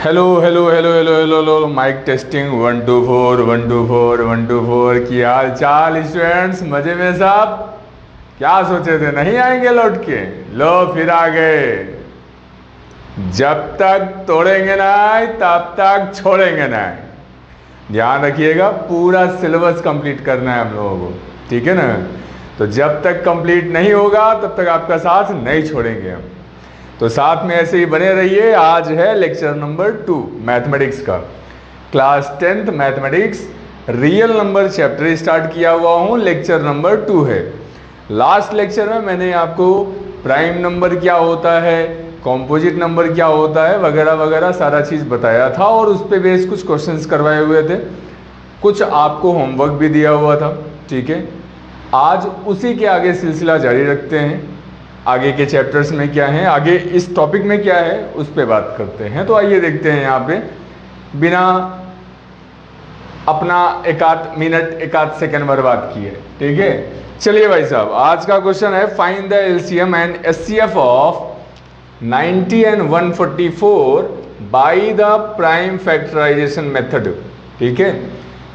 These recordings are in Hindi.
Hello hello hello hello hello hello mike testing 1 2 4 1 2 4 1 2 4 की हाल चाल स्टूडेंट्स? मजे में साहब? क्या सोचे थे नहीं आएंगे लौट के? लो फिर आ गए। जब तक तोड़ेंगे ना तब तक छोड़ेंगे ना। ध्यान रखिएगा, पूरा सिलेबस कंप्लीट करना है हम लोगों को, ठीक है ना? तो जब तक कंप्लीट नहीं होगा तब तक आपका साथ नहीं छोड़ेंगे हम। तो साथ में ऐसे ही बने रहिए। आज है लेक्चर नंबर 2 मैथमेटिक्स का, class 10th mathematics real number chapter start किया हुआ हूँ। लेक्चर नंबर 2 है। लास्ट लेक्चर में मैंने आपको प्राइम नंबर क्या होता है, कॉम्पोजिट नंबर क्या होता है, वगैरह वगैरह सारा चीज़ बताया था और उस पर बेस कुछ क्वेश्चंस करवाए हुए थे, कुछ आपको होमवर्क भी दिया हुआ था, ठीक है? आज उसी के आगे सिलसिला जारी रखते हैं। आगे के चैप्टर्स में क्या है, आगे इस टॉपिक में क्या है, उस पर बात करते हैं। तो आइए देखते हैं यहाँ पे, बिना अपना एक आध मिनट एक आध सेकेंड बर्बाद किए, ठीक है? चलिए भाई साहब, आज का क्वेश्चन है find the LCM and HCF of 90 and 144 by the prime factorization method, ठीक है?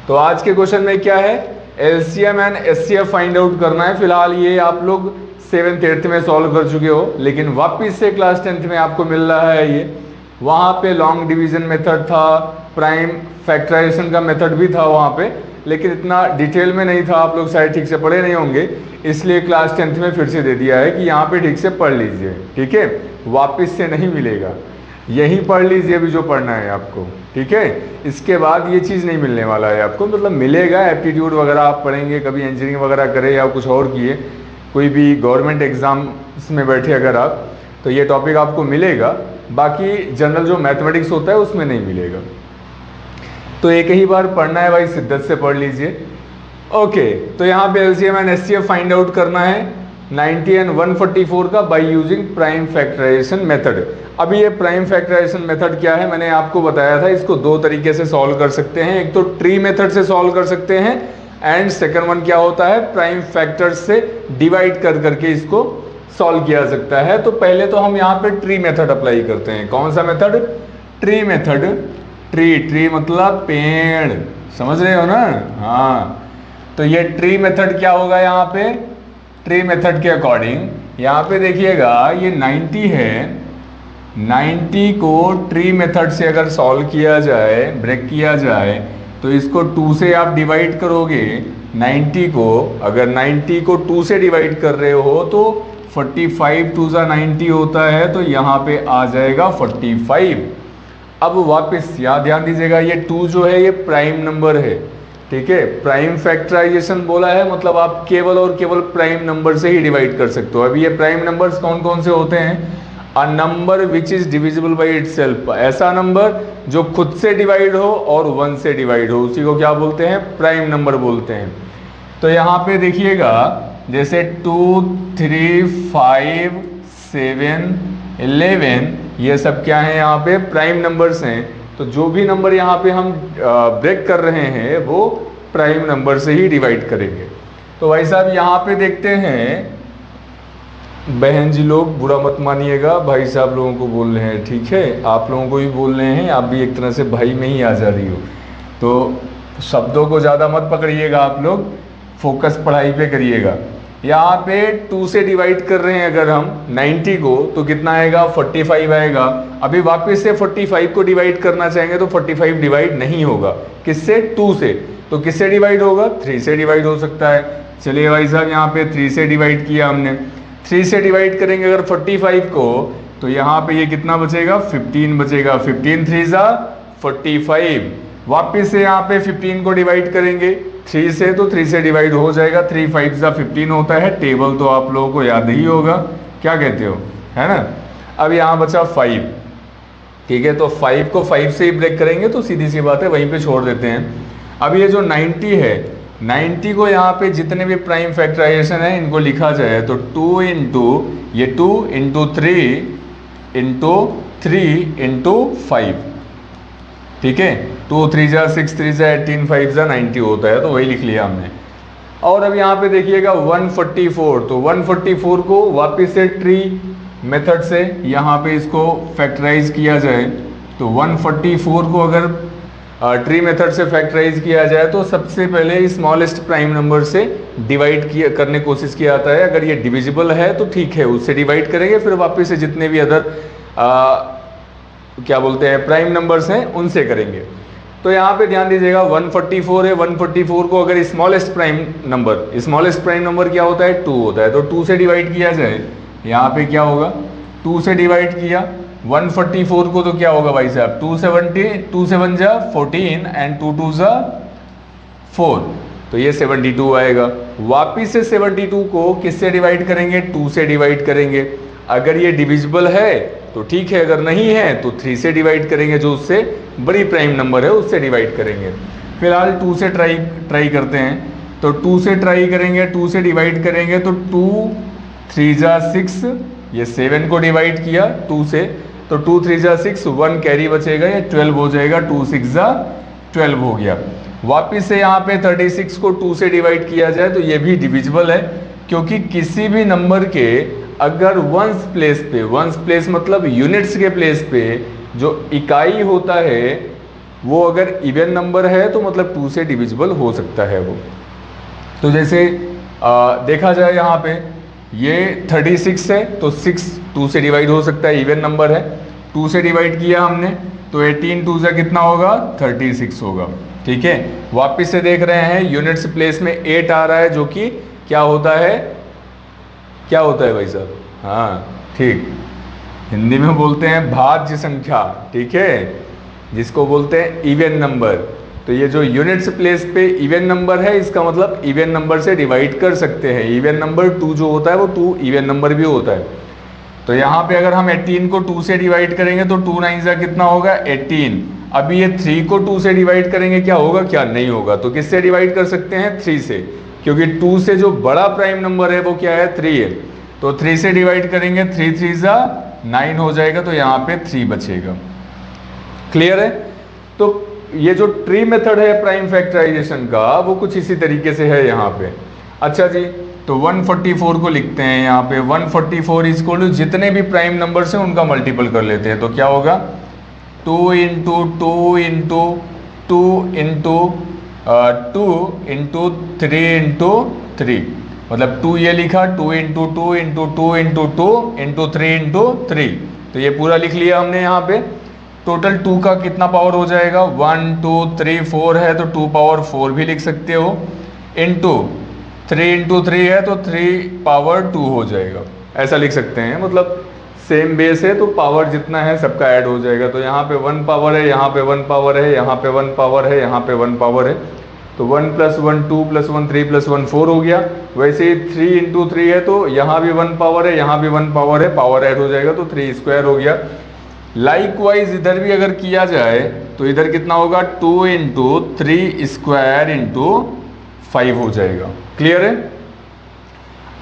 तो आज के क्वेश्चन में क्या है, LCM and HCF find out करना है। फिलहाल ये आप लोग 7th 8th में सॉल्व कर चुके हो, लेकिन वापस से क्लास 10th में आपको मिल रहा है ये। वहाँ पे लॉन्ग डिवीजन मेथड था, प्राइम फैक्टराइजेशन का मेथड भी था वहाँ पे, लेकिन इतना डिटेल में नहीं था, आप लोग शायद ठीक से पढ़े नहीं होंगे, इसलिए क्लास 10th में फिर से दे दिया है कि यहाँ पे ठीक से पढ़ लीजिए, ठीक है? वापस से नहीं मिलेगा, यहीं पढ़ लीजिए अभी जो पढ़ना है आपको, ठीक है? इसके बाद ये चीज़ नहीं मिलने वाला है आपको, मतलब मिलेगा एप्टीट्यूड वगैरह आप पढ़ेंगे, कभी इंजीनियरिंग वगैरह करें या कुछ और किए, कोई भी गवर्नमेंट एग्ज़ाम में बैठे अगर आप, तो ये टॉपिक आपको मिलेगा। बाकी जनरल जो मैथमेटिक्स होता है उसमें नहीं मिलेगा। तो एक ही बार पढ़ना है भाई, शिद्दत से पढ़ लीजिए। ओके, तो यहाँ पे LCM and HCF find out करना है 90 एंड 144 का by using prime factorization method. अभी ये प्राइम फैक्टराइजेशन मेथड क्या है, मैंने आपको बताया था, इसको दो तरीके से सॉल्व कर सकते हैं। एक तो ट्री मेथड से सॉल्व कर सकते हैं, एंड सेकंड वन क्या होता है, प्राइम फैक्टर्स से डिवाइड कर करके इसको सॉल्व किया जा सकता है। तो पहले तो हम यहाँ पे ट्री मेथड अप्लाई करते हैं। कौन सा मेथड? Tree method. ट्री मतलब पेड़, समझ रहे हो ना? हाँ, तो ये ट्री मेथड क्या होगा यहाँ पे, ट्री मेथड के अकॉर्डिंग यहाँ पे देखिएगा ये 90 है, 90 को ट्री मेथड से अगर सॉल्व किया जाए, ब्रेक किया जाए, तो इसको 2 से आप डिवाइड करोगे 90 को। अगर 90 को 2 से डिवाइड कर रहे हो तो 45 2 ज़ा 90 होता है, तो यहाँ पे आ जाएगा 45। अब वापस यहाँ ध्यान दीजिएगा, ये 2 जो है ये प्राइम नंबर है, ठीक है? प्राइम फैक्टराइजेशन बोला है, मतलब आप केवल और केवल प्राइम नंबर से ही डिवाइड कर सकते हो। अभी ये प्राइम नंबर्स कौन कौन से होते हैं? A number which is divisible by itself, ऐसा नंबर जो खुद से डिवाइड हो और 1 से डिवाइड हो, उसी को क्या बोलते हैं? प्राइम नंबर बोलते हैं। तो यहाँ पे देखिएगा, जैसे 2 3 5 7 11 ये सब क्या है, यहाँ पे प्राइम नंबर्स हैं। तो जो भी नंबर यहाँ पे हम ब्रेक कर रहे हैं वो प्राइम नंबर से ही डिवाइड करेंगे। तो भाई साहब यहाँ पे देखते हैं, बहन जी लोग बुरा मत मानिएगा, भाई साहब लोगों को बोल रहे हैं, ठीक है? आप लोगों को भी बोल रहे हैं, आप भी एक तरह से भाई में ही आ जा रही हो, तो शब्दों को ज़्यादा मत पकड़िएगा, आप लोग फोकस पढ़ाई पे करिएगा। यहाँ पे 2 से डिवाइड कर रहे हैं अगर हम 90 को, तो कितना आएगा? 45 आएगा। अभी वापस से 45 को डिवाइड करना चाहेंगे तो 45 डिवाइड नहीं होगा, किससे? 2 से। तो किससे डिवाइड होगा? 3 से डिवाइड हो सकता है। चलिए भाई साहब, यहाँ पे 3 से डिवाइड किया हमने, 3 से डिवाइड करेंगे अगर 45 को, तो यहाँ पे ये कितना बचेगा? 15 बचेगा। 15 3 ज़ा 45। वापिस से यहाँ पे 15 को डिवाइड करेंगे 3 से, तो 3 से डिवाइड हो जाएगा। 3 5 ज़ा 15 होता है। टेबल तो आप लोगों को याद ही होगा, क्या कहते हो, है ना? अब यहाँ बचा 5, ठीक है? तो 5 को 5 से ही ब्रेक करेंगे, तो सीधी सी बात है वहीं पे छोड़ देते हैं। अब ये जो 90 है, 90 को यहाँ पे जितने भी प्राइम फैक्टराइजेशन है इनको लिखा जाए तो 2 इंटू ये 2 इंटू 3 इंटू 3 इंटू 5, ठीक है? 2 3 ज़ा 6 3 ज़ा 18 5 ज़ा 90 होता है, तो वही लिख लिया हमने। और अब यहाँ पे देखिएगा 144, तो 144 को वापस से ट्री मेथड से यहाँ पे इसको फैक्टराइज किया जाए तो 144 को अगर ट्री मेथड से फैक्टराइज किया जाए तो सबसे पहले स्मॉलेस्ट प्राइम नंबर से डिवाइड किया करने की कोशिश किया जाता है। अगर ये डिविजिबल है तो ठीक है, उससे डिवाइड करेंगे, फिर वापस से जितने भी अदर क्या बोलते हैं प्राइम नंबर्स हैं उनसे करेंगे। तो यहाँ पे ध्यान दीजिएगा 144 है, 144 को अगर स्मॉलेस्ट प्राइम नंबर क्या होता है 2 होता है, तो 2 से डिवाइड किया जाए, यहाँ पे क्या होगा 2 से डिवाइड किया 144 को, तो क्या होगा भाई साहब 2 7 जा 14 एंड 2 2 जा 4, तो ये 72 आएगा। वापिस से 72 को किससे डिवाइड करेंगे 2 से डिवाइड करेंगे। अगर ये डिविजिबल है तो ठीक है, अगर नहीं है तो 3 से डिवाइड करेंगे, जो उससे बड़ी प्राइम नंबर है उससे डिवाइड करेंगे। फिलहाल 2 से ट्राई करते हैं, तो 2 से ट्राई करेंगे, 2 से डिवाइड करेंगे तो 2 3 जा 6, ये 7 को डिवाइड किया 2 से, तो 2 3 जा 6, 1 कैरी बचेगा, ये 12 हो जाएगा, 2 6 जा 12 हो गया। वापिस से यहाँ पे 36 को 2 से डिवाइड किया जाए तो ये भी डिविजिबल है, क्योंकि किसी भी नंबर के अगर वंस प्लेस मतलब यूनिट्स के प्लेस पे जो इकाई होता है वो अगर इवन नंबर है तो मतलब 2 से डिविजिबल हो सकता है वो। तो जैसे देखा जाए यहाँ पे ये 36 है तो 6 2 से डिवाइड हो सकता है, इवन नंबर है, 2 से डिवाइड किया हमने तो 18 2 से कितना होगा 36 होगा। ठीक है, वापिस से देख रहे हैं यूनिट्स प्लेस में 8 आ रहा है, जो कि क्या होता है भाई साहब, हाँ ठीक, हिंदी में बोलते हैं भाज्य संख्या, ठीक है, जिसको बोलते हैं इवन नंबर। तो ये जो यूनिट्स प्लेस पे इवन नंबर है, इसका मतलब इवन नंबर से डिवाइड कर सकते हैं। इवन नंबर 2 जो होता है वो 2 इवन नंबर भी होता है। तो यहाँ पे अगर हम 18 को 2 से डिवाइड करेंगे तो 2 9 जा कितना होगा 18। अभी ये 3 को 2 से डिवाइड करेंगे, क्या होगा क्या नहीं होगा, तो किससे डिवाइड कर सकते हैं 3 से, क्योंकि 2 से जो बड़ा प्राइम नंबर है वो क्या है 3 है, तो 3 से डिवाइड करेंगे, 3 3 जा 9 हो जाएगा, तो यहाँ पे 3 बचेगा। क्लियर है। तो ये जो ट्री मेथड है प्राइम फैक्टराइजेशन का वो कुछ इसी तरीके से है यहाँ पे। अच्छा जी, तो 144 को लिखते हैं यहाँ पे, 144 इक्वल टू जितने भी प्राइम नंबर्स हैं उनका मल्टीपल कर लेते हैं, तो क्या होगा 2 into 2 into 2 into 2 into 3 into 3, मतलब 2 ये लिखा, 2 into 2 into 2 into 2 into 3 into 3, तो ये पूरा लिख लिया हमने यहाँ पे। टोटल 2 का कितना पावर हो जाएगा 1 2 3 4 है तो 2 पावर 4 भी लिख सकते हो, इंटू 3 इंटू 3 है तो 3 पावर 2 हो जाएगा, ऐसा लिख सकते हैं। मतलब सेम बेस है तो पावर जितना है सबका ऐड हो जाएगा। तो यहाँ पे 1 पावर है, यहाँ पे 1 पावर है, यहाँ पे 1 पावर है, यहाँ पे 1 पावर है, तो 1 + 1 2 + 1 3 + 1 4 हो गया। वैसे ही 3 इंटू 3 है तो यहाँ भी 1 पावर है, यहाँ भी 1 पावर है, पावर ऐड हो जाएगा तो 3 स्क्वायर हो गया। लाइकवाइज इधर भी अगर किया जाए तो इधर कितना होगा 2 इंटू 3 स्क्वायर इंटू 5 हो जाएगा। क्लियर है।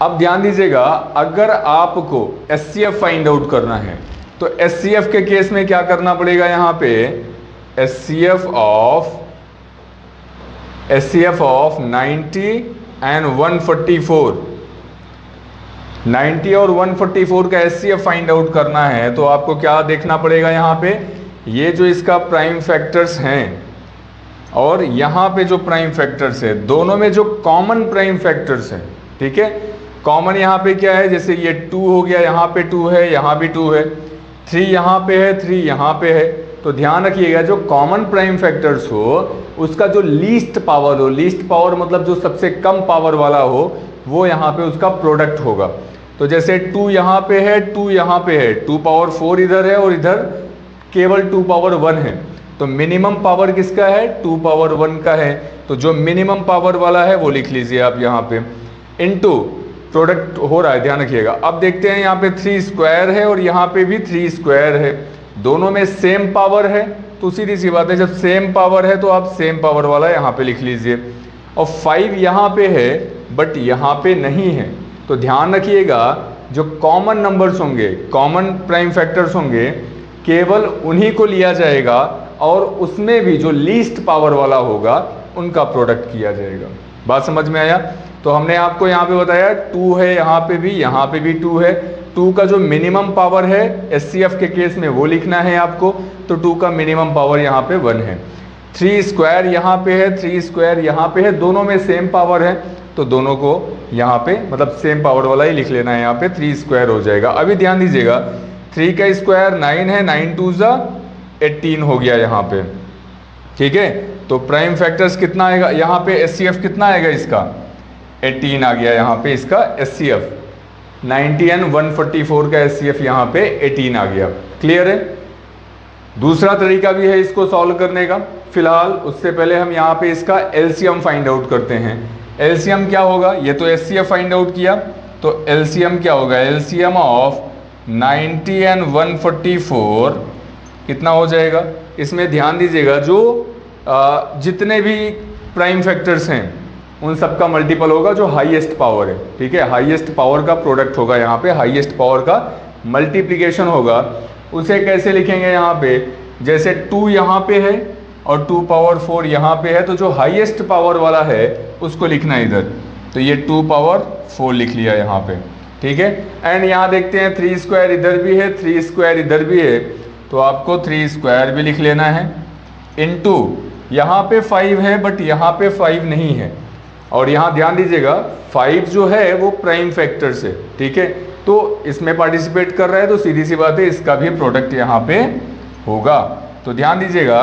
अब ध्यान दीजिएगा, अगर आपको एचसीएफ फाइंड आउट करना है तो एचसीएफ के केस में क्या करना पड़ेगा, यहाँ पे एचसीएफ ऑफ 90 एंड 144, 90 और 144 का एचसीएफ फाइंड आउट करना है तो आपको क्या देखना पड़ेगा, यहाँ पे ये जो इसका प्राइम फैक्टर्स हैं और यहाँ पे जो प्राइम फैक्टर्स है, दोनों में जो कॉमन प्राइम फैक्टर्स हैं, ठीक है। कॉमन यहाँ पे क्या है, जैसे ये 2 हो गया, यहाँ पे 2 है, यहाँ भी 2 है, 3 यहाँ पे है, 3 यहाँ पे है, तो ध्यान रखिएगा जो कॉमन प्राइम फैक्टर्स हो उसका जो लीस्ट पावर हो, लीस्ट पावर मतलब जो सबसे कम पावर वाला हो, वो यहाँ पे उसका प्रोडक्ट होगा। तो जैसे 2 यहाँ पे है, 2 यहाँ पे है, 2 पावर 4 इधर है और इधर केवल 2 पावर 1 है, तो मिनिमम पावर किसका है 2 पावर 1 का है, तो जो मिनिमम पावर वाला है वो लिख लीजिए आप यहाँ पे, इनटू प्रोडक्ट हो रहा है, ध्यान रखिएगा। अब देखते हैं यहाँ पे 3 स्क्वायर है और यहाँ पे भी 3 स्क्वायर है, दोनों में सेम पावर है, तो सीधी सी बात है जब सेम पावर है तो आप सेम पावर वाला यहाँ पे लिख लीजिए। और 5 यहाँ पे है बट यहाँ पे नहीं है, तो ध्यान रखिएगा जो कॉमन नंबर्स होंगे, कॉमन प्राइम फैक्टर्स होंगे, केवल उन्हीं को लिया जाएगा और उसमें भी जो लीस्ट पावर वाला होगा उनका प्रोडक्ट किया जाएगा। बात समझ में आया। तो हमने आपको यहाँ पे बताया 2 है, यहाँ पे भी 2 है, 2 का जो मिनिमम पावर है एचसीएफ के केस में वो लिखना है आपको, तो 2 का मिनिमम पावर यहाँ पे 1 है। 3 स्क्वायर यहाँ पे है, 3 स्क्वायर यहाँ पे है, दोनों में सेम पावर है, तो दोनों को यहाँ पे मतलब सेम पावर वाला ही लिख लेना है, यहाँ पे 3 स्क्वायर हो जाएगा। अभी ध्यान दीजिएगा 3 का स्क्वायर 9 है, 9 2 जा 18 हो गया यहाँ पे, ठीक है। तो प्राइम फैक्टर्स कितना आएगा यहाँ पे, एचसीएफ कितना आएगा इसका 18 आ गया यहाँ पे इसका एचसीएफ, 90 एंड 144 का एचसीएफ यहाँ पे 18 आ गया। क्लियर है। दूसरा तरीका भी है इसको सॉल्व करने का, फिलहाल उससे पहले हम यहाँ पे इसका एलसीएम फाइंड आउट करते हैं। एलसीएम क्या होगा, ये तो एचसीएफ फाइंड आउट किया, तो एलसीएम क्या होगा, एलसीएम ऑफ 90 एंड 144 कितना हो जाएगा। इसमें ध्यान दीजिएगा जो जितने भी प्राइम फैक्टर्स हैं उन सबका मल्टीपल होगा जो हाईएस्ट पावर है, ठीक है। हाईएस्ट पावर का प्रोडक्ट होगा यहाँ पे, हाईएस्ट पावर का मल्टीप्लिकेशन होगा। उसे कैसे लिखेंगे यहाँ पे, जैसे 2 यहाँ पे है और 2 पावर 4 यहाँ पे है, तो जो हाईएस्ट पावर वाला है उसको लिखना है इधर, तो ये 2 पावर 4 लिख लिया यहाँ पे, ठीक है। एंड यहाँ देखते हैं 3 स्क्वायर इधर भी है, 3 स्क्वायर इधर भी है, तो आपको 3 स्क्वायर भी लिख लेना है, इनटू यहाँ पे 5 है बट यहाँ पे 5 नहीं है, और यहाँ ध्यान दीजिएगा 5 जो है वो प्राइम फैक्टर से, ठीक है। तो इसमें पार्टिसिपेट कर रहा है, तो सीधी सी बात है इसका भी प्रोडक्ट यहाँ पे होगा। तो ध्यान दीजिएगा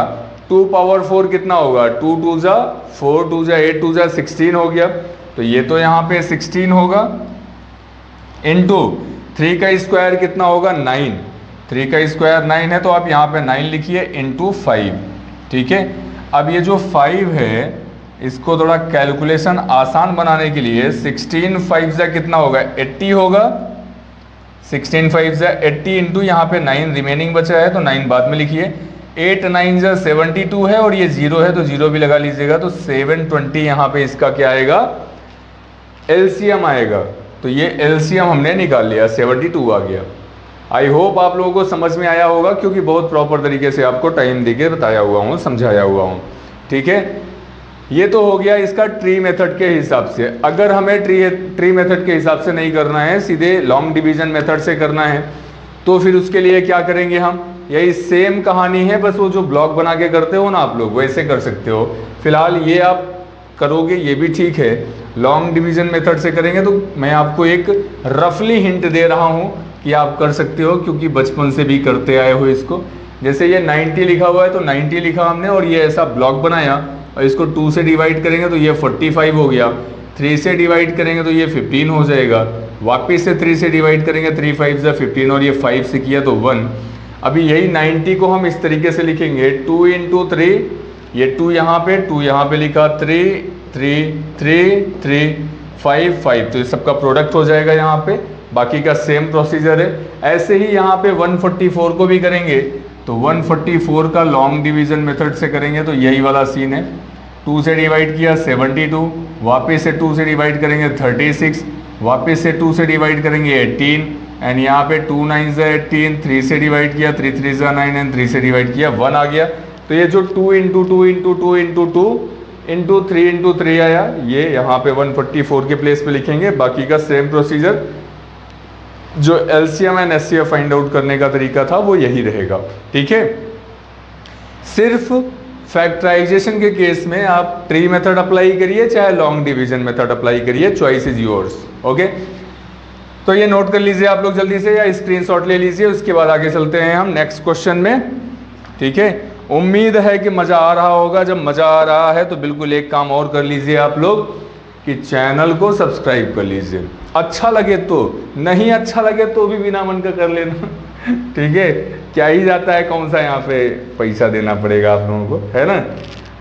2 पावर 4 कितना होगा, 2 2 जा 4, 2 जा 8, 2 जा 16 हो गया, तो ये तो यहाँ पे 16 होगा, इनटू 3 का स्क्वायर कितना होगा 9, 3 का स्क्वायर 9 है, तो आप यहाँ पे 9 लिखिए इनटू 5, ठीक है। अब ये जो 5 है इसको थोड़ा कैलकुलेशन आसान बनाने के लिए 16 5 जा कितना होगा 80 होगा, 16 5 जा 80 इंटू यहाँ पे 9 रिमेनिंग बचा है, तो 9 बाद में लिखिए, 8 9 जा 72 है और ये 0 है तो 0 भी लगा लीजिएगा, तो 720 यहाँ पे इसका क्या आएगा एलसीएम आएगा। तो ये एलसीएम हमने निकाल लिया, 72 आ गया। आई होप आप लोगों को समझ में आया होगा, क्योंकि बहुत प्रॉपर तरीके से आपको टाइम देके बताया हुआ हूँ, समझाया हुआ हूँ, ठीक है। ये तो हो गया इसका ट्री मेथड के हिसाब से। अगर हमें ट्री मेथड के हिसाब से नहीं करना है, सीधे लॉन्ग डिवीजन मेथड से करना है, तो फिर उसके लिए क्या करेंगे हम, यही सेम कहानी है, बस वो जो ब्लॉक बना के करते हो ना आप लोग वैसे कर सकते हो। फिलहाल ये आप करोगे ये भी ठीक है, लॉन्ग डिवीजन मेथड से करेंगे तो मैं आपको एक रफली हिंट दे रहा हूँ कि आप कर सकते हो, क्योंकि बचपन से भी करते आए हो इसको। जैसे ये 90 लिखा हुआ है तो 90 लिखा हमने और ये ऐसा ब्लॉक बनाया, और इसको 2 से डिवाइड करेंगे तो ये 45 हो गया, 3 से डिवाइड करेंगे तो ये 15 हो जाएगा, वापस से 3 से डिवाइड करेंगे 3 5 जा 15 और ये 5 से किया तो 1। अभी यही 90 को हम इस तरीके से लिखेंगे 2 इंटू 3, ये 2 यहाँ पे लिखा 3 3 3 3 5 5, तो ये सबका प्रोडक्ट हो जाएगा यहाँ पे। बाकी का सेम प्रोसीजर है। ऐसे ही यहाँ पे 144 को भी करेंगे, तो 144 का लॉन्ग डिवीजन मेथड से करेंगे तो यही वाला सीन है, 2 से डिवाइड किया 72, वापस से 2 से डिवाइड करेंगे 36, वापस से 2 से डिवाइड करेंगे 18, एंड यहाँ पे 2 9 से 18, 3 से डिवाइड किया 3 3 से 9 एंड 3 से डिवाइड किया 1 आ गया। तो ये जो 2 into 2 into 2 into 2 into 3 into 3 आया, ये यहाँ पे 144 के प्लेस पे लिखेंगे। बाकी का सेम प्रोसीजर, जो LCM and HCF find out करने का तरीका था वो यही रहेगा, ठीक है। सिर्फ फैक्टराइजेशन के केस में आप ट्री मेथड अप्लाई करिए चाहे लॉन्ग डिवीजन मेथड अप्लाई करिए, चॉइस इज योर्स, ओके। तो ये नोट कर लीजिए आप लोग जल्दी से, या स्क्रीनशॉट ले लीजिए, उसके बाद आगे चलते हैं हम नेक्स्ट क्वेश्चन में, ठीक है। उम्मीद है कि मज़ा आ रहा होगा। जब मज़ा आ रहा है तो बिल्कुल एक काम और कर लीजिए आप लोग कि चैनल को सब्सक्राइब कर लीजिए, अच्छा लगे तो, नहीं अच्छा लगे तो भी बिना मन का कर लेना ठीक है, क्या ही जाता है, कौन सा यहाँ पे पैसा देना पड़ेगा आप लोगों को, है ना।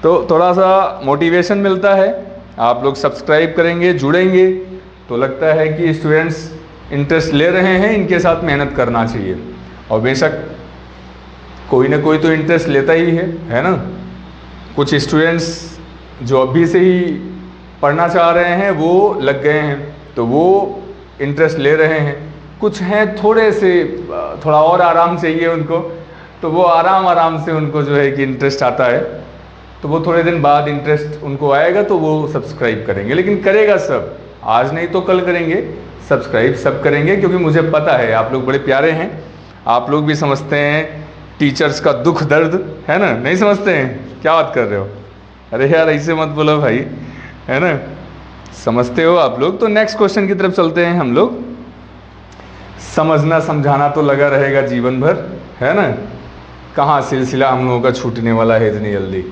तो थोड़ा सा मोटिवेशन मिलता है, आप लोग सब्सक्राइब करेंगे, जुड़ेंगे, तो लगता है कि स्टूडेंट्स इंटरेस्ट ले रहे हैं, इनके साथ मेहनत करना चाहिए। और बेशक कोई ना कोई तो इंटरेस्ट लेता ही है ना। कुछ स्टूडेंट्स जो अभी से ही पढ़ना चाह रहे हैं वो लग गए हैं, तो वो इंटरेस्ट ले रहे हैं। कुछ हैं थोड़ा और आराम चाहिए उनको, तो वो आराम से उनको जो है कि इंटरेस्ट आता है, तो वो थोड़े दिन बाद इंटरेस्ट उनको आएगा तो वो सब्सक्राइब करेंगे। लेकिन करेगा सब, आज नहीं तो कल करेंगे, सब्सक्राइब सब करेंगे, क्योंकि मुझे पता है आप लोग बड़े प्यारे हैं, आप लोग भी समझते हैं टीचर्स का दुख दर्द, है ना? नहीं समझते हैं? क्या बात कर रहे हो? अरे यार ऐसे मत बोलो भाई, है ना? समझते हो आप लोग। तो नेक्स्ट क्वेश्चन की तरफ चलते हैं हम लोग। समझना समझाना तो लगा रहेगा जीवन भर, है ना? कहाँ सिलसिला हम लोगों का छूटने वाला है इतनी जल्दी।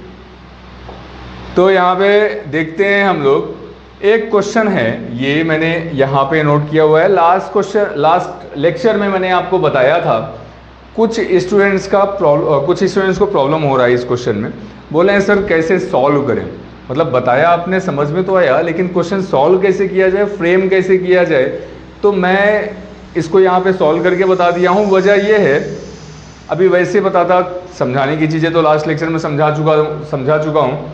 तो यहाँ पे देखते हैं हम लोग, एक क्वेश्चन है, ये मैंने यहाँ पे नोट किया हुआ है। लास्ट लेक्चर में मैंने आपको बताया था कुछ स्टूडेंट्स को प्रॉब्लम हो रहा है इस क्वेश्चन में। बोले हैं सर कैसे सॉल्व करें, मतलब बताया आपने, समझ में तो आया, लेकिन क्वेश्चन सॉल्व कैसे किया जाए, फ्रेम कैसे किया जाए। तो मैं इसको यहाँ पे सॉल्व करके बता दिया हूँ। वजह ये है, अभी वैसे बताता, समझाने की चीज़ें तो लास्ट लेक्चर में समझा चुका हूँ,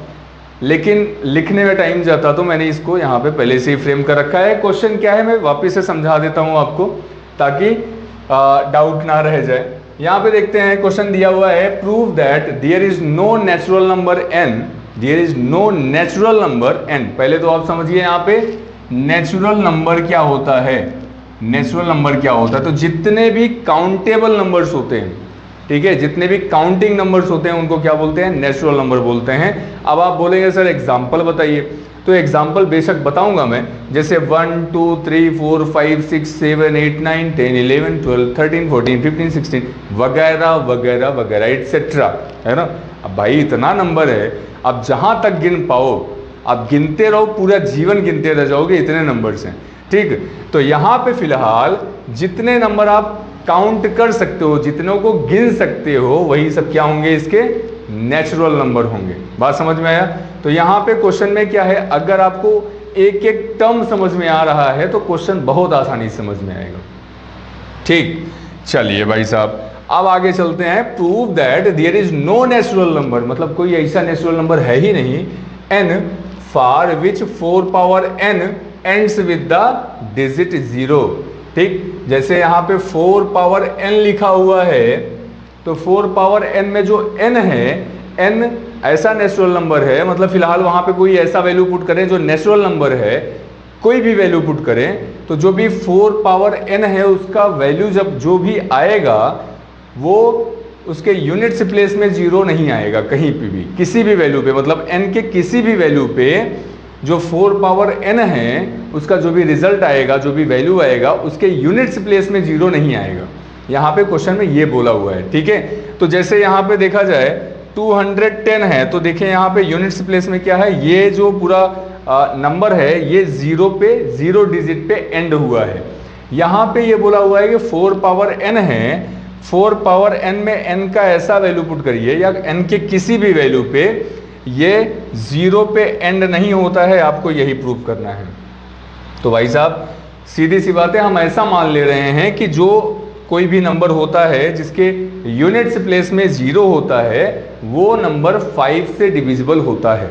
लेकिन लिखने में टाइम जाता, तो मैंने इसको यहाँ पे पहले से ही फ्रेम कर रखा है। क्वेश्चन क्या है मैं वापस से समझा देता हूँ आपको, ताकि डाउट ना रह जाए। यहाँ पे देखते हैं क्वेश्चन दिया हुआ है, prove that there is no natural number n, there is no natural number n। पहले तो आप समझिए यहाँ पे नेचुरल नंबर क्या होता है। नेचुरल नंबर क्या होता है? तो जितने भी काउंटेबल नंबर्स होते हैं, ठीक है, जितने भी काउंटिंग नंबर्स होते हैं उनको क्या बोलते हैं? नेचुरल नंबर बोलते हैं। अब आप बोलेंगे सर एग्जाम्पल बताइए, तो एग्जाम्पल बेशक बताऊंगा मैं, जैसे 1 2 3 4 5 6 7 8 9 10 11 12 13 14 15 16 वगैरह वगैरह वगैरह एटसेट्रा, है ना? अब भाई इतना नंबर है, अब जहाँ तक गिन पाओ आप गिनते रहो, पूरा जीवन गिनते रह जाओगे, इतने नंबर्स हैं, ठीक। तो यहाँ पे फिलहाल जितने नंबर आप काउंट कर सकते हो, जितनों को गिन सकते हो, वही सब क्या होंगे? इसके नेचुरल नंबर होंगे। बात समझ में आया? तो यहाँ पे क्वेश्चन में क्या है, अगर आपको एक एक टर्म समझ में आ रहा है तो क्वेश्चन बहुत आसानी से समझ में आएगा, ठीक। चलिए भाई साहब, अब आगे चलते हैं। Prove that there is no natural number, मतलब कोई ऐसा नेचुरल नंबर है ही नहीं, n for which 4 power n ends with the digit 0, ठीक। जैसे यहाँ पे 4 पावर n लिखा हुआ है, तो 4 पावर n में जो n है, n ऐसा नेचुरल नंबर है, मतलब फिलहाल वहाँ पे कोई ऐसा वैल्यू पुट करें जो नेचुरल नंबर है, कोई भी वैल्यू पुट करें, तो जो भी 4 पावर n है उसका वैल्यू जब जो भी आएगा वो उसके यूनिट्स प्लेस में 0 नहीं आएगा कहीं पे भी, किसी भी वैल्यू पे, मतलब n के किसी भी वैल्यू पे जो 4 पावर n है उसका जो भी रिजल्ट आएगा, जो भी वैल्यू आएगा, उसके यूनिट्स प्लेस में 0 नहीं आएगा। यहाँ पे क्वेश्चन में ये बोला हुआ है, ठीक है। तो जैसे यहाँ पे देखा जाए 210 है, तो देखें यहाँ पे यूनिट्स प्लेस में क्या है, ये जो पूरा नंबर है ये 0 डिजिट पे एंड हुआ है। यहाँ पे ये बोला हुआ है कि 4 पावर n है, 4 पावर n में n का ऐसा वैल्यू पुट करिए या n के किसी भी वैल्यू पे ये 0 पे एंड नहीं होता है, आपको यही प्रूव करना है। तो भाई साहब सीधी सी बात है, हम ऐसा मान ले रहे हैं कि जो कोई भी नंबर होता है जिसके यूनिट्स प्लेस में 0 होता है वो नंबर 5 से डिविजिबल होता है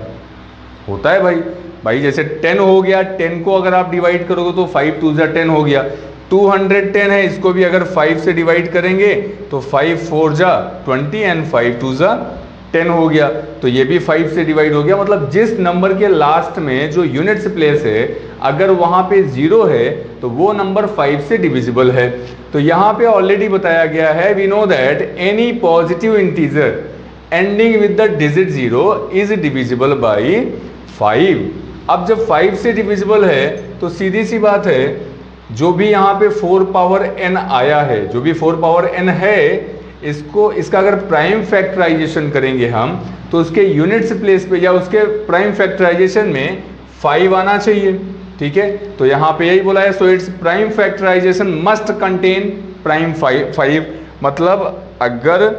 भाई जैसे 10 हो गया, 10 को अगर आप डिवाइड करोगे तो 5 2 जा 10 हो गया। 210 है, इसको भी अगर 5 से डिवाइड करेंगे तो 5 4 जा 20 एंड 5 2 जा 10 हो गया, तो ये भी 5 से डिवाइड हो गया। मतलब जिस नंबर के लास्ट में जो यूनिट्स प्लेस है अगर वहाँ पे 0 है तो वो नंबर 5 से डिविजिबल है। तो यहाँ पे ऑलरेडी बताया गया है, we know that any positive integer ending with the digit 0 is divisible by 5। अब जब 5 से डिविजिबल है तो सीधी सी बात है, जो भी यहाँ पे 4 पावर n आया है, जो भी 4 पावर n है, इसका अगर प्राइम फैक्टराइजेशन करेंगे हम तो उसके यूनिट्स प्लेस पे या उसके प्राइम फैक्टराइजेशन में 5 आना चाहिए, ठीक है। तो यहाँ पे यही बोला है, so it's prime factorization must contain prime 5। मतलब अगर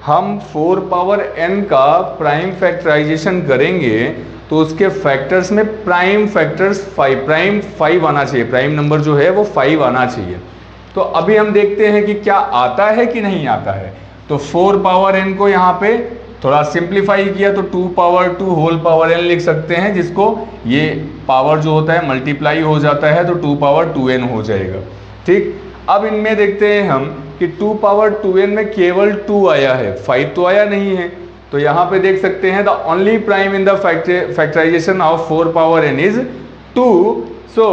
हम 4 पावर n का प्राइम फैक्टराइजेशन करेंगे तो उसके फैक्टर्स में प्राइम फैक्टर्स 5 आना चाहिए, प्राइम नंबर जो है वो 5 आना चाहिए। तो अभी हम देखते हैं कि क्या आता है कि नहीं आता है। तो 4 पावर n को यहाँ पे थोड़ा सिंप्लीफाई किया तो 2 पावर 2 होल पावर n लिख सकते हैं, जिसको ये पावर जो होता है मल्टीप्लाई हो जाता है तो 2 पावर 2n हो जाएगा, ठीक। अब इनमें देखते हैं हम कि 2 पावर 2n में केवल 2 आया है, 5 तो आया नहीं है। तो यहाँ पे देख सकते हैं the only prime in the factorization of 4 power n is 2, So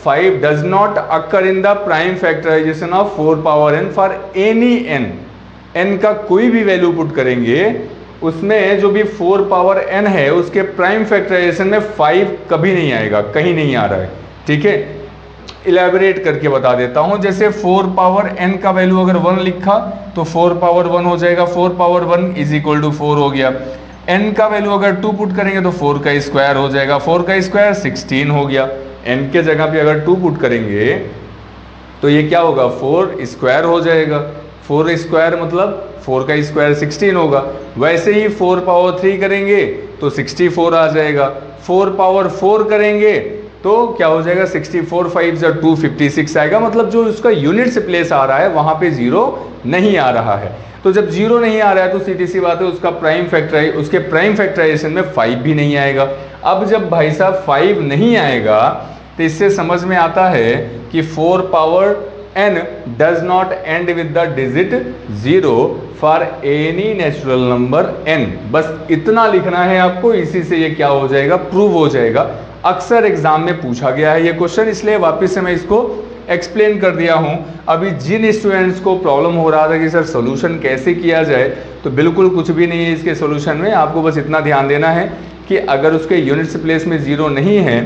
5 does not occur in the prime factorization of 4 power n for any n. n का कोई भी वैल्यू पुट करेंगे उसमें जो भी 4 पावर n है उसके प्राइम फैक्टराइजेशन में 5 कभी नहीं आएगा, कहीं नहीं आ रहा है। ठीक है, इलेबोरेट करके बता देता हूं। जैसे 4 पावर n का वैल्यू अगर 1 लिखा तो 4 पावर 1 हो जाएगा, 4 पावर 1 इज इक्वल टू 4 हो गया। n का वैल्यू अगर 2 पुट करेंगे तो 4 का स्क्वायर हो जाएगा, 4 का स्क्वायर 16 हो गया। n के जगह पे अगर 2 पुट करेंगे तो ये क्या होगा, 4 स्क्वायर हो जाएगा। 4 स्क्वायर मतलब 4 का स्क्वायर 16 होगा। वैसे ही 4 पावर 3 करेंगे तो 64 आ जाएगा। 4 पावर 4 करेंगे तो क्या हो जाएगा, 64 5 जा 256 आएगा। मतलब जो उसका यूनिट्स प्लेस आ रहा है वहां पे जीरो नहीं आ रहा है। तो जब जीरो नहीं आ रहा है तो सीधी सी बात है उसका उसके प्राइम फैक्टराइजेशन में 5 भी नहीं आएगा। अब जब भाई साहब 5 नहीं आएगा तो इससे समझ में आता है कि 4 power n does not end with the digit 0 for any natural number n। बस इतना लिखना है आपको, इसी से ये क्या हो जाएगा, प्रूव हो जाएगा। अक्सर एग्जाम में पूछा गया है ये क्वेश्चन, इसलिए वापस से मैं इसको एक्सप्लेन कर दिया हूं। अभी जिन स्टूडेंट्स को प्रॉब्लम हो रहा था कि सर सोल्यूशन कैसे किया जाए, तो बिल्कुल कुछ भी नहीं है इसके सोल्यूशन में। आपको बस इतना ध्यान देना है कि अगर उसके यूनिट्स प्लेस में जीरो नहीं है,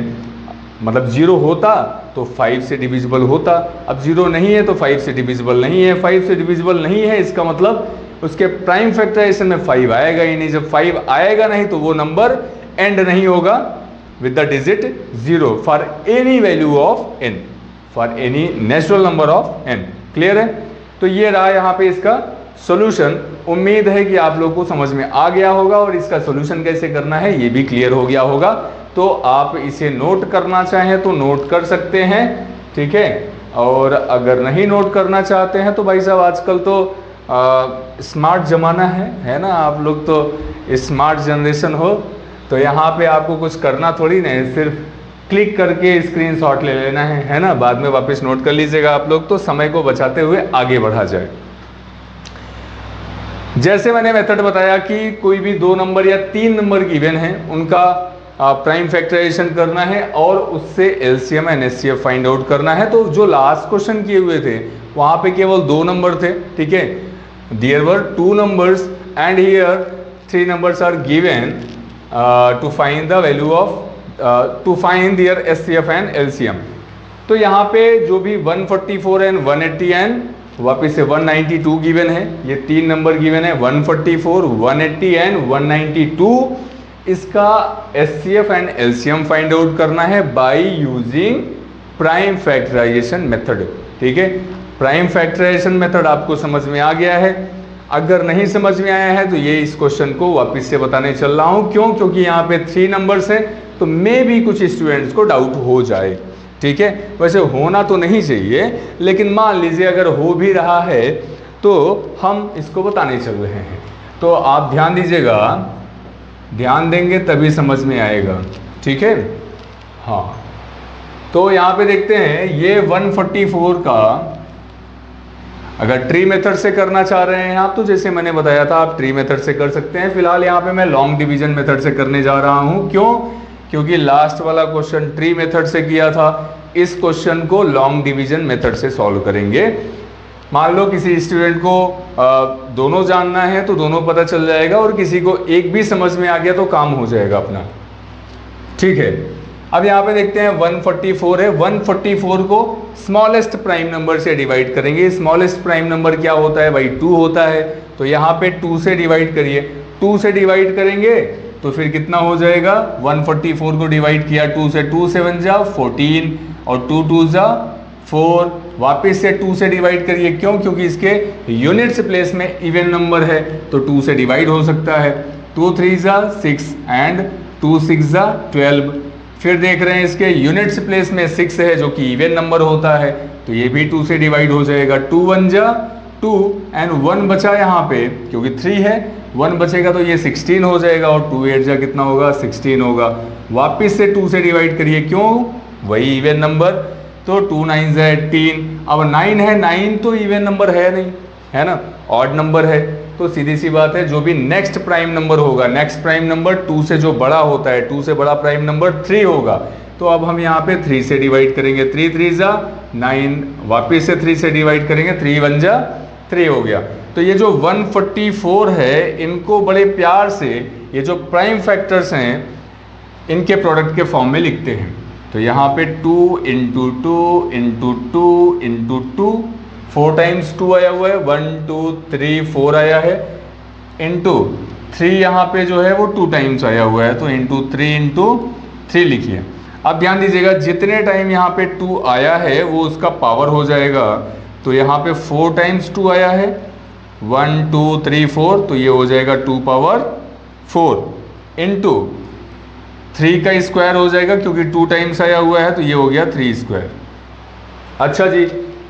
मतलब जीरो होता तो 5 से डिविजिबल होता। अब जीरो नहीं है तो 5 से डिविजिबल नहीं है। 5 से डिविजिबल नहीं है इसका मतलब उसके प्राइम फैक्टराइजेशन में 5 आएगा ही नहीं। जब 5 आएगा नहीं तो वो नंबर एंड नहीं होगा with the digit 0 for any value of n, for any natural number of n। Clear है? तो ये रहा यहाँ पे इसका सॉल्यूशन। उम्मीद है कि आप लोग को समझ में आ गया होगा और इसका सॉल्यूशन कैसे करना है ये भी क्लियर हो गया होगा। तो आप इसे नोट करना चाहें तो नोट कर सकते हैं। ठीक है, और अगर नहीं नोट करना चाहते हैं तो भाई साहब आजकल तो स्मार्ट ज़माना है ना, आप लोग तो स्मार्ट जनरेशन हो, तो यहाँ पे आपको कुछ करना थोड़ी नहीं, सिर्फ क्लिक करके स्क्रीनशॉट ले लेना है ना, बाद में वापस नोट कर लीजिएगा आप लोग, तो समय को बचाते हुए आगे बढ़ा जाए। जैसे मैंने मेथड बताया कि कोई भी 2 नंबर या 3 नंबर गिवन है उनका प्राइम फैक्टराइजेशन करना है और उससे LCM and HCF find out करना है। तो जो लास्ट क्वेश्चन किए हुए थे वहां पे केवल 2 नंबर थे। ठीक है, there were 2 numbers and here 3 numbers are given to find the value of to find their HCF and LCM. तो यहाँ पे जो भी 144 एंड 180 एंड वापिस से 192 गिवन है, ये 3 नंबर गिवन है 144, 180 एंड 192। इसका HCF and LCM find out करना है by using prime factorization method. ठीक है, प्राइम फैक्टराइजेशन मेथड आपको समझ में आ गया है। अगर नहीं समझ में आया है तो ये इस क्वेश्चन को वापस से बताने चल रहा हूं। क्यों? क्योंकि यहाँ पे 3 नंबर्स हैं तो मे भी कुछ स्टूडेंट्स को डाउट हो जाए। ठीक है, वैसे होना तो नहीं चाहिए, लेकिन मान लीजिए अगर हो भी रहा है तो हम इसको बताने चल रहे हैं। तो आप ध्यान दीजिएगा, ध्यान देंगे तभी समझ में आएगा। ठीक है, हाँ, तो यहाँ पे देखते हैं ये 144 का अगर ट्री मेथड से करना चाह रहे हैं आप, तो जैसे मैंने बताया था आप ट्री मेथड से कर सकते हैं। फिलहाल यहाँ पे मैं लॉन्ग डिवीजन मेथड से करने जा रहा हूँ। क्यों? क्योंकि लास्ट वाला क्वेश्चन ट्री मेथड से किया था, इस क्वेश्चन को लॉन्ग डिवीजन मेथड से सॉल्व करेंगे। मान लो किसी स्टूडेंट को दोनों जानना है तो दोनों पता चल जाएगा, और किसी को एक भी समझ में आ गया तो काम हो जाएगा अपना। ठीक है, अब यहाँ पे देखते हैं 144 है, 144 को स्मॉलेस्ट प्राइम नंबर से डिवाइड करेंगे। स्मॉलेस्ट प्राइम नंबर क्या होता है भाई? 2 होता है। तो यहाँ पे 2 से डिवाइड करिए, 2 से डिवाइड करेंगे तो फिर कितना हो जाएगा? 144 को डिवाइड किया 2 से, 2 7 जा 14 और 2 2 जा 4, वापस से 2 से डिवाइड करिए। क्यों? क्योंकि इसके यूनिट्स प्लेस में इवन नंबर है तो 2 से डिवाइड हो सकता है। 2 3 जा 6 एंड 2 6 जा 12। फिर देख रहे हैं इसके यूनिट्स प्लेस में 6 है जो कि इवन नंबर होता है, तो ये भी 2 से डिवाइड हो जाएगा। 2 1 जा 2 एंड 1 बचा यहाँ पे, क्योंकि 3 है 1 बचेगा तो ये 16 हो जाएगा, और 2 8 जा कितना होगा? 16 होगा। वापिस से 2 से डिवाइड करिए, क्यों? वही इवन नंबर, तो 2 9 जा 18। अब 9 है, 9 तो इवन नंबर है नहीं, है ना, ऑड नंबर है। तो सीधी सी बात है जो भी नेक्स्ट प्राइम नंबर होगा, नेक्स्ट प्राइम नंबर 2 से जो बड़ा होता है, 2 से बड़ा प्राइम नंबर 3 होगा। तो अब हम यहाँ पे 3 से डिवाइड करेंगे, 3 3 जा 9, वापिस से 3 से डिवाइड करेंगे, 3 1 जा 3 हो गया। तो ये जो 144 है, इनको बड़े प्यार से ये जो प्राइम फैक्टर्स हैं इनके प्रोडक्ट के फॉर्म में लिखते हैं। तो यहाँ पे 2 इंटू 2 इंटू 2 इंटू 2, 4 टाइम्स 2 आया हुआ है, 1 2 3 4 आया है, इंटू 3 यहाँ पे जो है वो 2 टाइम्स आया हुआ है, तो इंटू 3 लिखिए। अब ध्यान दीजिएगा जितने टाइम यहाँ पे 2 आया है वो उसका पावर हो जाएगा। तो यहाँ पे 4 टाइम्स 2 आया है, 1 2 3 4, तो ये हो जाएगा 2 पावर 4 इंटू 3 का स्क्वायर हो जाएगा क्योंकि 2 टाइम्स आया हुआ है, तो ये हो गया 3 स्क्वायर। अच्छा जी,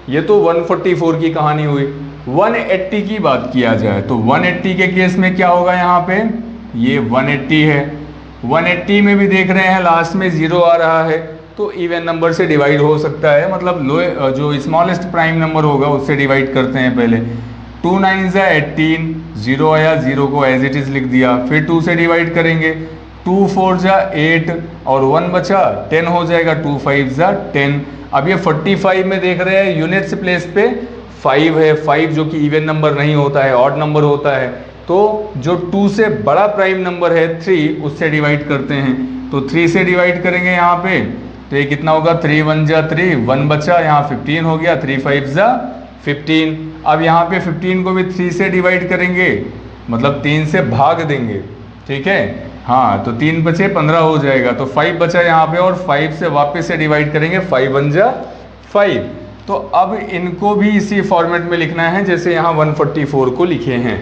ये तो 144 की कहानी हुई। 180 की बात किया जाए तो 180 के केस में क्या होगा, यहाँ पे ये 180 है, 180 में भी देख रहे हैं लास्ट में 0 आ रहा है, तो इवन नंबर से डिवाइड हो सकता है, मतलब जो स्मॉलेस्ट प्राइम नंबर होगा उससे डिवाइड करते हैं पहले। 2 9 जा 18, 0 आया, 0 को एज इट इज लिख दिया, फिर 2 से डिवाइड करेंगे, 2 4 जा 8 और 1 बचा 10 हो जाएगा, 2 5 जा 10। अब ये 45 में देख रहे हैं यूनिट्स प्लेस पे 5 है, 5 जो कि इवन नंबर नहीं होता है, ऑड नंबर होता है, तो जो 2 से बड़ा प्राइम नंबर है 3, उससे डिवाइड करते हैं। तो 3 से डिवाइड करेंगे यहाँ पे, तो ये कितना होगा, 3 1 जा 3, 1 बचा, यहाँ 15 हो गया, 3 5 जा 15। अब यहाँ पे 15 को भी 3 से डिवाइड करेंगे, मतलब 3 से भाग देंगे, ठीक है, हाँ, तो 3 बचे 15 हो जाएगा, तो 5 बचा यहाँ पे, और 5 से वापस से डिवाइड करेंगे, 5 1 जा 5। तो अब इनको भी इसी फॉर्मेट में लिखना है जैसे यहाँ 144 को लिखे हैं,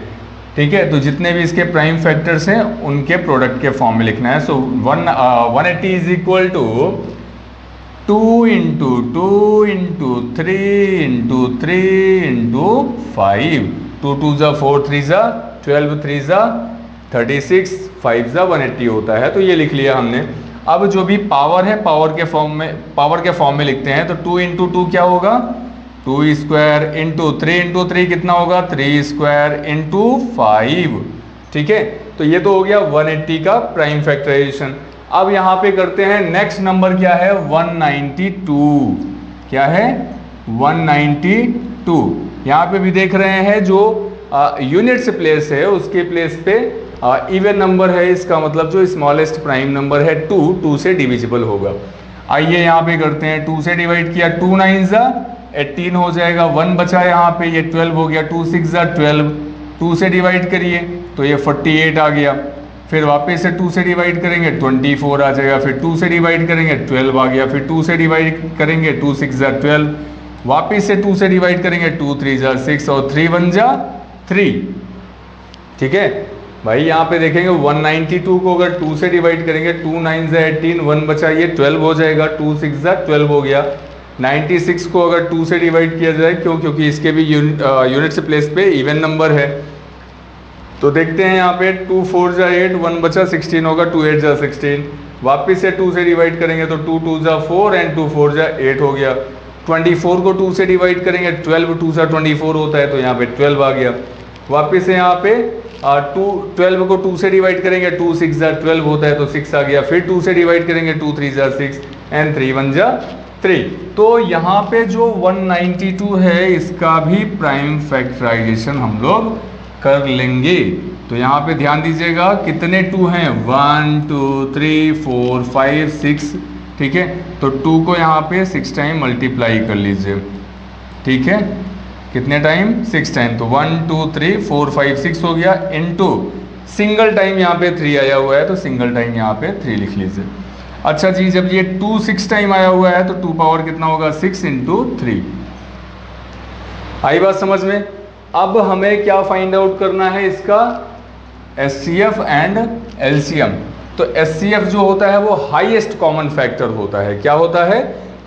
ठीक है। तो जितने भी इसके प्राइम फैक्टर्स हैं उनके प्रोडक्ट के फॉर्म में लिखना है। So 180 is equal to 2 into 2 into 3 into 3 into 5, 2 2 जा 4, 3 जा 12, 3 जा 36, 5 जा 180 होता है, तो ये लिख लिया हमने। अब जो भी पावर है पावर के फॉर्म में लिखते हैं, तो 2 इंटू 2 क्या होगा, 2 स्क्वायर इंटू 3 कितना होगा, 3 स्क्वायर इंटू 5, ठीक है। तो ये तो हो गया 180 का प्राइम फैक्टराइजेशन। अब यहाँ पे करते हैं नेक्स्ट नंबर क्या है, 192। क्या है, 192। यहाँ पे भी देख रहे हैं जो यूनिट्स प्लेस है उसके प्लेस पे इवन नंबर है, इसका मतलब जो स्मॉलेस्ट प्राइम नंबर है 2 से डिविजिबल होगा। आइए यहाँ पे करते हैं, 2 से डिवाइड किया, 2 9 जा 18 हो जाएगा, 1 बचा यहाँ पे, ये 12 हो गया, 2 6 जा 12, 2 से डिवाइड करिए तो ये 48 आ गया, फिर वापस से 2 से डिवाइड करेंगे 24 आ जाएगा, फिर 2 से डिवाइड करेंगे 12 आ गया, फिर 2 से डिवाइड करेंगे 2 6 जा 12, वापस से 2 से डिवाइड करेंगे 2 3 जा 6 और 3 1 जा 3, ठीक है भाई। यहाँ पे देखेंगे 192 को अगर 2 से डिवाइड करेंगे, 2 9 जा 18, 1 बचा, ये 12 हो जाएगा, 2 6 जा 12 हो गया। 96 को अगर 2 से डिवाइड किया जाए, क्योंकि इसके भी यूनिट्स प्लेस पे इवन नंबर है, तो देखते हैं यहाँ पे 2 4 जा 8, 1 बचा 16 होगा, 2 8 जा 16, वापस से 2 से डिवाइड करेंगे तो 2 2 जा 4 एंड 2 4 जा 8 हो गया। 24 को 2 से डिवाइड करेंगे, 12 2 जा 24 होता है, तो यहाँ पे 12 आ गया। वापस से यहाँ पे 12 को 2 से डिवाइड करेंगे, 2 6 जा 12 होता है, तो 6 आ गया, फिर 2 से डिवाइड करेंगे, 2 3 जा 6 एंड 3 1 जा 3। तो यहाँ पे जो 192 है इसका भी प्राइम फैक्टराइजेशन हम लोग कर लेंगे। तो यहाँ पे ध्यान दीजिएगा कितने 2 हैं, 1 2 3 4 5 6, ठीक है। तो 2 को यहाँ पे 6 टाइम मल्टीप्लाई कर लीजिए, ठीक है, कितने टाइम, 6 टाइम, तो 1 2 3 4 5 6 हो गया, इनटू सिंगल टाइम यहाँ पे 3 आया हुआ है, तो सिंगल टाइम यहाँ पे 3 लिख लीजिए। अच्छा जी, जब ये 2 6 टाइम आया हुआ है तो 2 पावर कितना होगा, 6 इंटू 3। आई बात समझ में। अब हमें क्या फाइंड आउट करना है, इसका एचसीएफ एंड एलसीएम। तो एचसीएफ जो होता है वो हाईएस्ट कॉमन फैक्टर होता है। क्या होता है,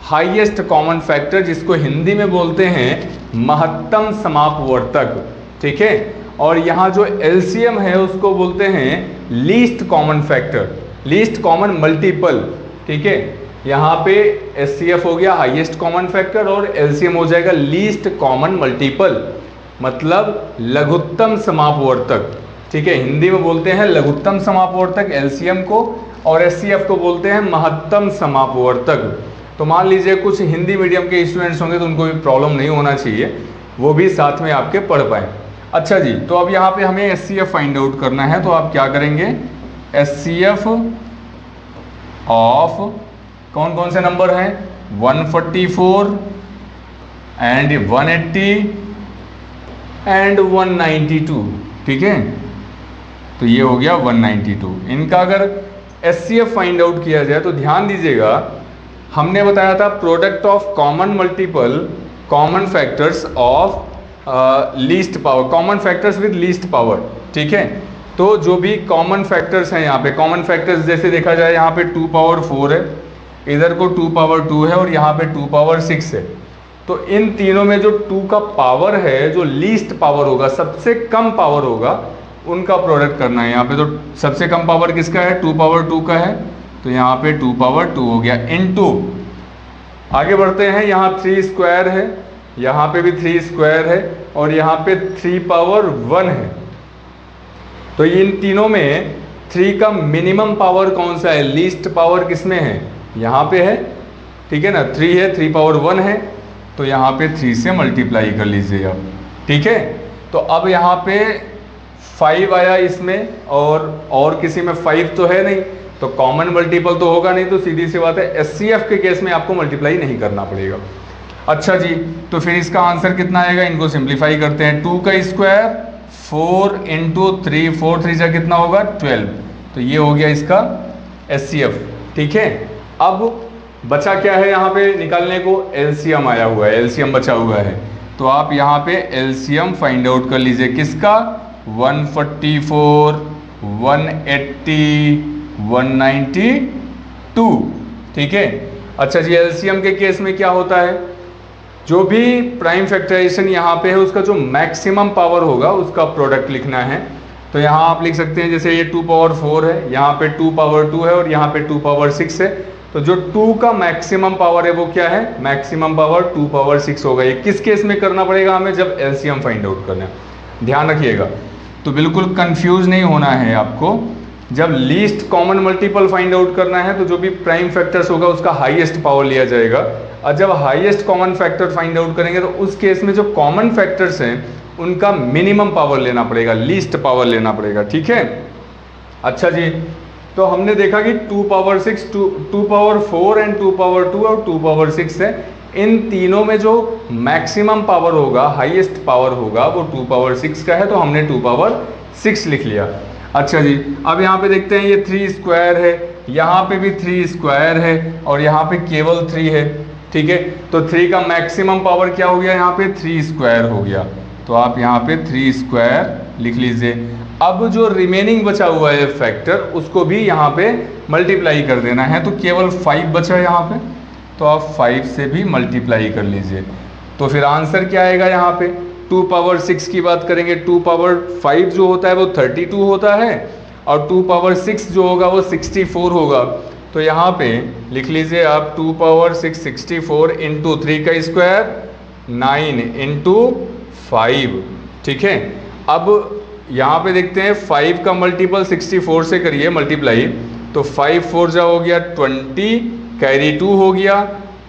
हाईएस्ट कॉमन फैक्टर, जिसको हिंदी में बोलते हैं महत्तम समापवर्तक, ठीक है। और यहाँ जो एलसीएम है उसको बोलते हैं least common factor, least common multiple, ठीक है। यहाँ पे एचसीएफ हो गया हाईएस्ट कॉमन फैक्टर और एलसीएम हो जाएगा लीस्ट कॉमन मल्टीपल। मतलब लघुत्तम समापवर्तक, ठीक है, हिंदी में बोलते हैं लघुत्तम समापवर्तक एलसीएम को, और एचसीएफ को बोलते हैं महत्तम समापवर्तक। तो मान लीजिए कुछ हिंदी मीडियम के स्टूडेंट्स होंगे तो उनको भी प्रॉब्लम नहीं होना चाहिए, वो भी साथ में आपके पढ़ पाए। अच्छा जी, तो अब यहाँ पे हमें एचसीएफ फाइंड आउट करना है, तो आप क्या करेंगे, एचसीएफ ऑफ कौन कौन से नंबर हैं, 144 एंड 180 एंड 192, ठीक है, तो ये हो गया 192। इनका अगर एचसीएफ फाइंड आउट किया जाए तो ध्यान दीजिएगा, हमने बताया था product of common multiple common factors of least power, common factors with least power, ठीक है। तो जो भी कॉमन फैक्टर्स हैं यहाँ पे, कॉमन फैक्टर्स जैसे देखा जाए यहाँ पे 2 पावर 4 है, इधर को 2 पावर 2 है और यहाँ पे 2 पावर 6 है। तो इन तीनों में जो 2 का पावर है, जो लीस्ट पावर होगा, सबसे कम पावर होगा, उनका प्रोडक्ट करना है यहाँ पे। तो सबसे कम पावर किसका है, 2 पावर 2 का है, तो यहाँ पे 2 पावर 2 हो गया, इनटू आगे बढ़ते हैं, यहाँ 3 स्क्वायर है, यहाँ पे भी 3 स्क्वायर है, और यहाँ पे 3 पावर 1 है। तो इन तीनों में 3 का मिनिमम पावर कौन सा है, लीस्ट पावर किसमें है, यहाँ पे है, ठीक है ना, 3 है, 3 पावर 1 है, तो यहाँ पे 3 से मल्टीप्लाई कर लीजिए आप, ठीक है। तो अब यहाँ पे 5 आया इसमें, और किसी में 5 तो है नहीं, तो कॉमन मल्टीपल तो होगा नहीं, तो सीधी सी बात है एचसीएफ के केस में आपको मल्टीप्लाई नहीं करना पड़ेगा। अच्छा जी, तो फिर इसका आंसर कितना आएगा, इनको सिंप्लीफाई करते हैं, 2 का स्क्वायर 4 इंटू 3, 4 3 जा कितना होगा 12, तो ये हो गया इसका एचसीएफ, ठीक है। अब बचा क्या है यहाँ पे निकालने को, एलसीएम आया हुआ है, एलसीएम बचा हुआ है, तो आप यहाँ पे एलसीएम फाइंड आउट कर लीजिए, किसका, 144 180 192, ठीक है। अच्छा जी, एलसीएम के केस में क्या होता है, जो भी प्राइम फैक्टराइजेशन यहाँ पे है उसका जो मैक्सिमम पावर होगा उसका प्रोडक्ट लिखना है। तो यहाँ आप लिख सकते हैं, जैसे ये 2 पावर 4 है, यहाँ पे 2 पावर 2 है, और यहाँ पे 2 पावर 6 है, तो जो 2 का मैक्सिमम पावर है वो क्या है, मैक्सिमम पावर 2 पावर 6 होगा। ये किस केस में करना पड़ेगा हमें, जब एलसीएम फाइंड आउट करना है, ध्यान रखिएगा। तो बिल्कुल कंफ्यूज नहीं होना है आपको, जब least common multiple find out करना है तो जो भी प्राइम फैक्टर्स होगा उसका हाईएस्ट पावर लिया जाएगा, और जब highest common factor find out करेंगे तो उस केस में जो कॉमन फैक्टर्स हैं उनका मिनिमम पावर लेना पड़ेगा, लीस्ट पावर लेना पड़ेगा, ठीक है। अच्छा जी, तो हमने देखा कि 2 पावर 6, 2 पावर 4 एंड 2 पावर 2 और 2 पावर 6 है, इन तीनों में जो मैक्सिमम पावर होगा, हाईएस्ट पावर होगा, वो 2 पावर 6 का है, तो हमने 2 पावर 6 लिख लिया। अच्छा जी, अब यहाँ पे देखते हैं, ये 3 स्क्वायर है, यहाँ पे भी 3 स्क्वायर है, और यहाँ पे केवल 3 है, ठीक है। तो 3 का मैक्सिमम पावर क्या हो गया, यहाँ पे 3 स्क्वायर हो गया, तो आप यहाँ पे 3 स्क्वायर लिख लीजिए। अब जो रिमेनिंग बचा हुआ है फैक्टर, उसको भी यहाँ पे मल्टीप्लाई कर देना है, तो केवल 5 बचा है यहाँ पे, तो आप 5 से भी मल्टीप्लाई कर लीजिए। तो फिर आंसर क्या आएगा, यहाँ पे 2 पावर 6 की बात करेंगे, 2 पावर 5 जो होता है वो 32 होता है, और 2 पावर 6 जो होगा वो 64 होगा। तो यहाँ पे लिख लीजिए आप 2 पावर 6 64 इंटू 3 का स्क्वायर 9 इंटू 5, ठीक है। अब यहाँ पे देखते हैं 5 का मल्टीपल 64 से करिए मल्टीप्लाई, तो 5 4 जा हो गया 20, कैरी 2 हो गया,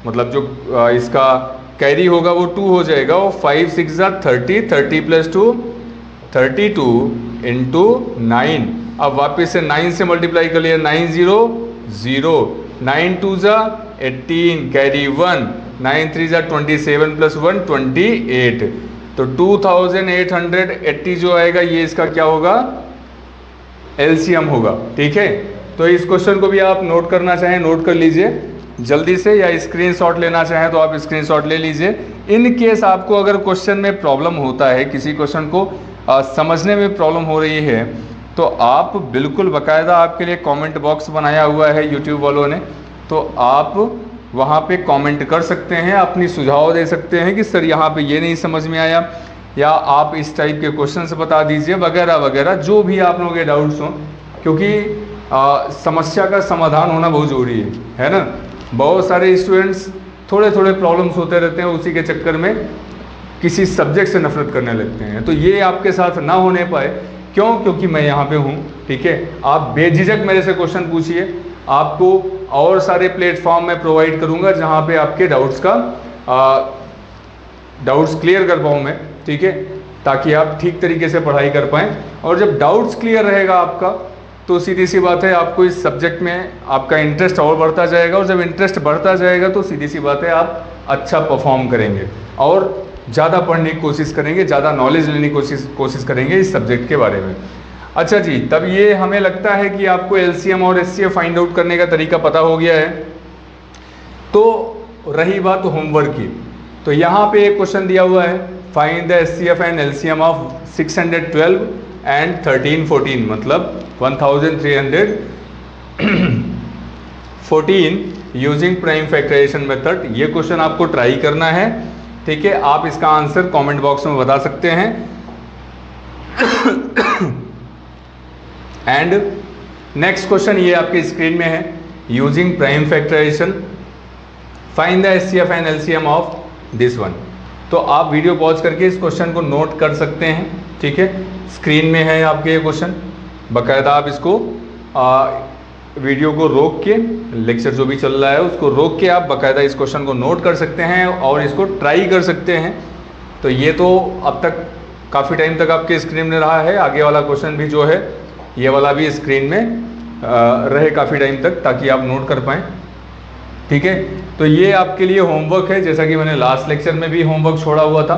मतलब जो इसका कैरी होगा वो 2 हो जाएगा, वो 5 6 जा 30, 30 प्लस 2 32 इंटू 9। अब वापस से 9 से मल्टीप्लाई कर लिया, 9 0 0, 9 2 जा 18, कैरी 1, 9 3 जा 27 प्लस 1 28, तो 2880 जो आएगा ये इसका क्या होगा, एलसीएम होगा, ठीक है। तो इस क्वेश्चन को भी आप नोट करना चाहें नोट कर लीजिए जल्दी से, या स्क्रीनशॉट लेना चाहें तो आप स्क्रीनशॉट ले लीजिए। इन केस आपको अगर क्वेश्चन में प्रॉब्लम होता है, किसी क्वेश्चन को समझने में प्रॉब्लम हो रही है, तो आप बिल्कुल बाकायदा आपके लिए कमेंट बॉक्स बनाया हुआ है यूट्यूब वालों ने, तो आप वहाँ पे कमेंट कर सकते हैं, अपनी सुझाव दे सकते हैं कि सर यहाँ पे ये नहीं समझ में आया, या आप इस टाइप के क्वेश्चंस बता दीजिए, वगैरह वगैरह, जो भी आप लोगों के डाउट्स हों, क्योंकि समस्या का समाधान होना बहुत ज़रूरी है ना। बहुत सारे स्टूडेंट्स थोड़े थोड़े प्रॉब्लम्स होते रहते हैं, उसी के चक्कर में किसी सब्जेक्ट से नफरत करने लगते हैं। तो ये आपके साथ ना होने पाए, क्यों? क्योंकि मैं यहाँ पे हूँ, ठीक है। आप बेझिझक मेरे से क्वेश्चन पूछिए, आपको और सारे प्लेटफॉर्म मैं प्रोवाइड करूँगा जहाँ पे आपके डाउट्स क्लियर कर पाऊँ मैं, ठीक है, ताकि आप ठीक तरीके से पढ़ाई कर पाएँ। और जब डाउट्स क्लियर रहेगा आपका, तो सीधी सी बात है आपको इस सब्जेक्ट में आपका इंटरेस्ट और बढ़ता जाएगा, और जब इंटरेस्ट बढ़ता जाएगा तो सीधी सी बात है आप अच्छा परफॉर्म करेंगे और ज़्यादा पढ़ने की कोशिश करेंगे, ज़्यादा नॉलेज लेने की कोशिश करेंगे इस सब्जेक्ट के बारे में। अच्छा जी, तब ये हमें लगता है कि आपको एलसीएम और एचसीएफ फाइंड आउट करने का तरीका पता हो गया है। तो रही बात होमवर्क की, तो यहाँ पे एक क्वेश्चन दिया हुआ है, find the HCF and LCM of 612 and 1314, मतलब 1314 यूजिंग प्राइम फैक्टराइजेशन मेथड। ये क्वेश्चन आपको ट्राई करना है, ठीक है। आप इसका आंसर कमेंट बॉक्स में बता सकते हैं। एंड नेक्स्ट क्वेश्चन ये आपके स्क्रीन में है, using prime factorization find the HCF and LCM of this one. तो आप वीडियो पॉज करके इस क्वेश्चन को नोट कर सकते हैं, ठीक है। स्क्रीन में है आपके ये क्वेश्चन, बाकायदा आप इसको वीडियो को रोक के, लेक्चर जो भी चल रहा है उसको रोक के आप बाकायदा इस क्वेश्चन को नोट कर सकते हैं और इसको ट्राई कर सकते हैं। तो ये तो अब तक काफ़ी टाइम तक आपके स्क्रीन में रहा है, आगे वाला क्वेश्चन भी जो है ये वाला भी स्क्रीन में रहे काफ़ी टाइम तक, ताकि आप नोट कर पाएँ, ठीक है। तो ये आपके लिए होमवर्क है, जैसा कि मैंने लास्ट लेक्चर में भी होमवर्क छोड़ा हुआ था।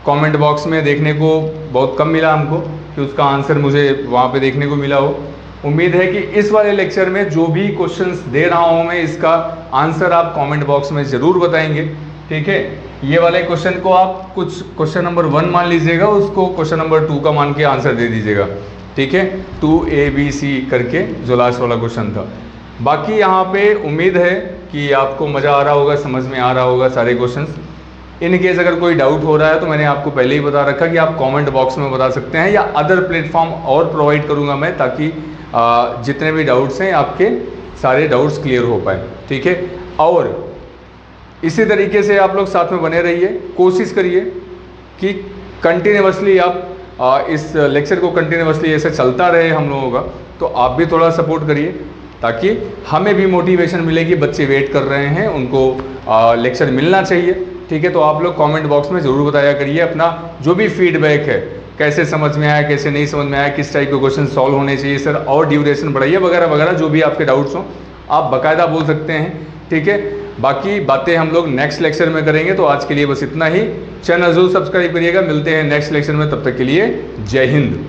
कमेंट बॉक्स में देखने को बहुत कम मिला हमको कि उसका आंसर मुझे वहाँ पे देखने को मिला हो। उम्मीद है कि इस वाले लेक्चर में जो भी क्वेश्चंस दे रहा हूँ मैं, इसका आंसर आप कमेंट बॉक्स में ज़रूर बताएंगे, ठीक है। ये वाले क्वेश्चन को आप कुछ क्वेश्चन नंबर 1 मान लीजिएगा, उसको क्वेश्चन नंबर 2 का मान के आंसर दे दीजिएगा, ठीक है। 2ABC करके जो लास्ट वाला क्वेश्चन था। बाकी यहाँ पे उम्मीद है कि आपको मज़ा आ रहा होगा, समझ में आ रहा होगा सारे क्वेश्चंस। इन केस अगर कोई डाउट हो रहा है तो मैंने आपको पहले ही बता रखा कि आप कमेंट बॉक्स में बता सकते हैं, या अदर प्लेटफॉर्म और प्रोवाइड करूँगा मैं, ताकि जितने भी डाउट्स हैं आपके सारे डाउट्स क्लियर हो पाए, ठीक है। और इसी तरीके से आप लोग साथ में बने रहिए, कोशिश करिए कि कंटिन्यूअसली आप इस लेक्चर को कंटिन्यूअसली ऐसे चलता रहे हम लोगों का। तो आप भी थोड़ा सपोर्ट करिए, ताकि हमें भी मोटिवेशन मिले कि बच्चे वेट कर रहे हैं, उनको लेक्चर मिलना चाहिए, ठीक है। तो आप लोग कमेंट बॉक्स में ज़रूर बताया करिए अपना जो भी फीडबैक है, कैसे समझ में आया, कैसे नहीं समझ में आया, किस टाइप के क्वेश्चन सॉल्व होने चाहिए सर, और ड्यूरेशन बढ़ाइए वगैरह वगैरह, जो भी आपके डाउट्स हों आप बाकायदा बोल सकते हैं, ठीक है। बाकी बातें हम लोग नेक्स्ट लेक्चर में करेंगे। तो आज के लिए बस इतना ही। चैनल जरूर सब्सक्राइब करिएगा। मिलते हैं नेक्स्ट लेक्चर में, तब तक के लिए जय हिंद।